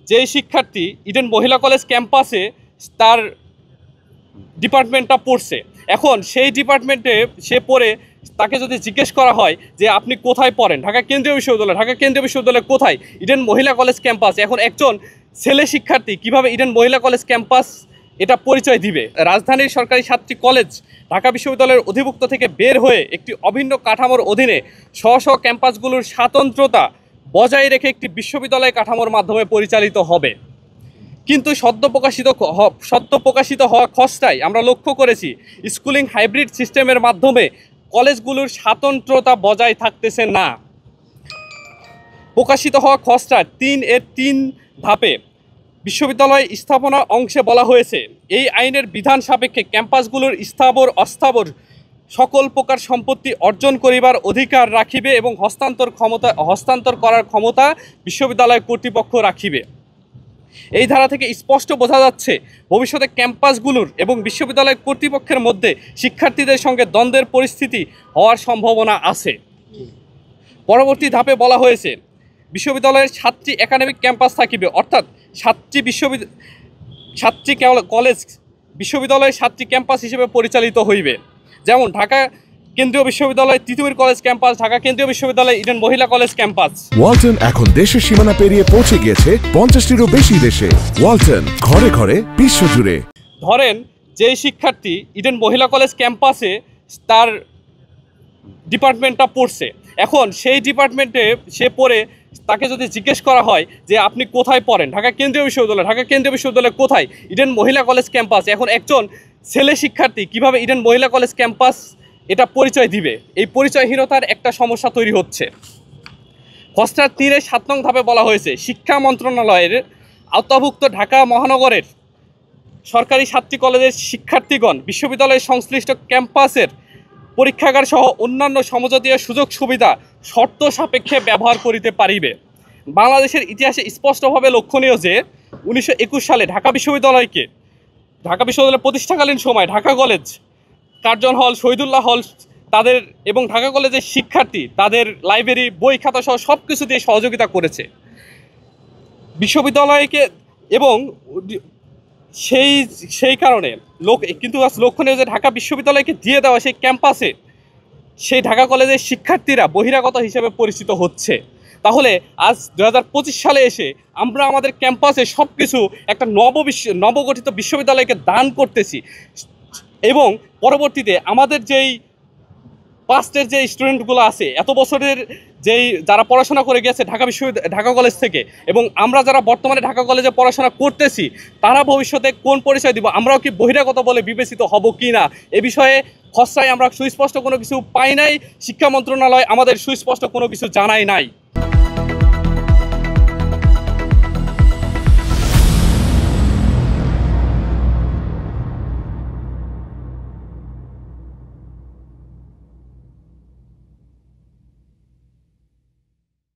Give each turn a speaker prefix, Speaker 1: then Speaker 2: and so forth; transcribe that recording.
Speaker 1: যেই শিক্ষার্থী ইডেন মহিলা কলেজ ক্যাম্পাসে তার ডিপার্টমেন্টটা পড়ছে, এখন সেই ডিপার্টমেন্টে সে পড়ে তাকে যদি জিজ্ঞেস করা হয় যে আপনি কোথায় পড়েন, ঢাকা কেন্দ্রীয় বিশ্ববিদ্যালয় কোথায়, ইডেন মহিলা কলেজ ক্যাম্পাস, এখন একজন ছেলে শিক্ষার্থী কিভাবে ইডেন মহিলা কলেজ ক্যাম্পাস এটা পরিচয় দিবে? রাজধানীর সরকারি 7টি কলেজ ঢাকা বিশ্ববিদ্যালয়ের অধিভুক্ত থেকে বের হয়ে একটি অভিন্ন কাঠামোর অধীনে স্ব ক্যাম্পাসগুলোর স্বাতন্ত্র্যতা বজায় রেখে একটি বিশ্ববিদ্যালয় কাঠামোর মাধ্যমে পরিচালিত হবে। কিন্তু সদ্য প্রকাশিত হওয়া খসড়ায় আমরা লক্ষ্য করেছি স্কুলিং হাইব্রিড সিস্টেমের মাধ্যমে কলেজগুলোর স্বাতন্ত্র্যতা বজায় থাকতেছে না। প্রকাশিত হওয়া খসড়া 3 ধাপে বিশ্ববিদ্যালয় স্থাপনা অংশে বলা হয়েছে, এই আইনের বিধান সাপেক্ষে ক্যাম্পাসগুলোর স্থাবর অস্থাবর সকল প্রকার সম্পত্তি অর্জন করিবার অধিকার রাখিবে এবং হস্তান্তর করার ক্ষমতা বিশ্ববিদ্যালয় কর্তৃপক্ষ রাখিবে। এই ধারা থেকে স্পষ্ট বোঝা যাচ্ছে ভবিষ্যতে ক্যাম্পাসগুলোর এবং বিশ্ববিদ্যালয় কর্তৃপক্ষের মধ্যে শিক্ষার্থীদের সঙ্গে দ্বন্দ্বের পরিস্থিতি হওয়ার সম্ভাবনা আছে। পরবর্তী ধাপে বলা হয়েছে বিশ্ববিদ্যালয়ের 7টি একাডেমিক ক্যাম্পাস থাকিবে, অর্থাৎ 7টি কলেজ বিশ্ববিদ্যালয়ের 7টি ক্যাম্পাস হিসেবে পরিচালিত হইবে, যেমন ঢাকা কেন্দ্রীয় বিশ্ববিদ্যালয় তিতুমির কলেজ ক্যাম্পাস, ঢাকা কেন্দ্রীয় বিশ্ববিদ্যালয় ইডেন মহিলা কলেজ ক্যাম্পাস।
Speaker 2: ওয়ালটন এখন দেশের সীমানা পেরিয়ে পৌঁছে গিয়েছে 50টিরও বেশি দেশে। ওয়ালটন, ঘরে ঘরে বিশ্বজুড়ে।
Speaker 1: ধরেন যেই শিক্ষার্থী ইডেন মহিলা কলেজ ক্যাম্পাসে তার ডিপার্টমেন্টটা পড়ছে, এখন সেই ডিপার্টমেন্টে সে পড়ে তাকে যদি জিজ্ঞেস করা হয় যে আপনি কোথায় পড়েন, ঢাকা কেন্দ্রীয় বিশ্ববিদ্যালয় কোথায়, ইডেন মহিলা কলেজ ক্যাম্পাস, এখন একজন ছেলে শিক্ষার্থী কিভাবে ইডেন মহিলা কলেজ ক্যাম্পাস এটা পরিচয় দিবে? এই পরিচয়হীনতার একটা সমস্যা তৈরি হচ্ছে। খসড়ার 3-7 নং ধাপে বলা হয়েছে শিক্ষা মন্ত্রণালয়ের আওতাভুক্ত ঢাকা মহানগরের সরকারি 7টি কলেজের শিক্ষার্থীগণ বিশ্ববিদ্যালয়ের সংশ্লিষ্ট ক্যাম্পাসের পরীক্ষাগার সহ অন্যান্য সমজাতীয় সুযোগ সুবিধা শর্ত সাপেক্ষে ব্যবহার করিতে পারিবে। বাংলাদেশের ইতিহাসে স্পষ্টভাবে লক্ষণীয় যে 1921 সালে ঢাকা বিশ্ববিদ্যালয় প্রতিষ্ঠাকালীন সময় ঢাকা কলেজ, কার্জন হল, শহীদুল্লাহ হল তাদের এবং ঢাকা কলেজের শিক্ষার্থী তাদের লাইব্রেরি, বই খাতা সহ সব কিছু দিয়ে সহযোগিতা করেছে বিশ্ববিদ্যালয়কে, এবং সেই কারণে কিন্তু লক্ষণীয় যে ঢাকা বিশ্ববিদ্যালয়কে দিয়ে দেওয়া সেই ক্যাম্পাসে সেই ঢাকা কলেজের শিক্ষার্থীরা বহিরাগত হিসেবে পরিচিত হচ্ছে। তাহলে আজ 2025 সালে এসে আমরা আমাদের ক্যাম্পাসে সব কিছু একটা নবগঠিত বিশ্ববিদ্যালয়কে দান করতেছি, এবং পরবর্তীতে আমাদের যেই পাস্টের যে স্টুডেন্টগুলো আছে, এত বছরের যারা পড়াশোনা করে গেছে ঢাকা কলেজ থেকে, এবং আমরা যারা বর্তমানে ঢাকা কলেজে পড়াশোনা করতেছি, তারা ভবিষ্যতে কোন পরিচয় দিব? আমরাও কি বহিরাগত বলে বিবেচিত হব কি না? এ বিষয়ে খসড়ায় আমরা সুস্পষ্ট কোনো কিছু পাই নাই, শিক্ষা মন্ত্রণালয় আমাদের সুস্পষ্ট কোনো কিছু জানায় নাই।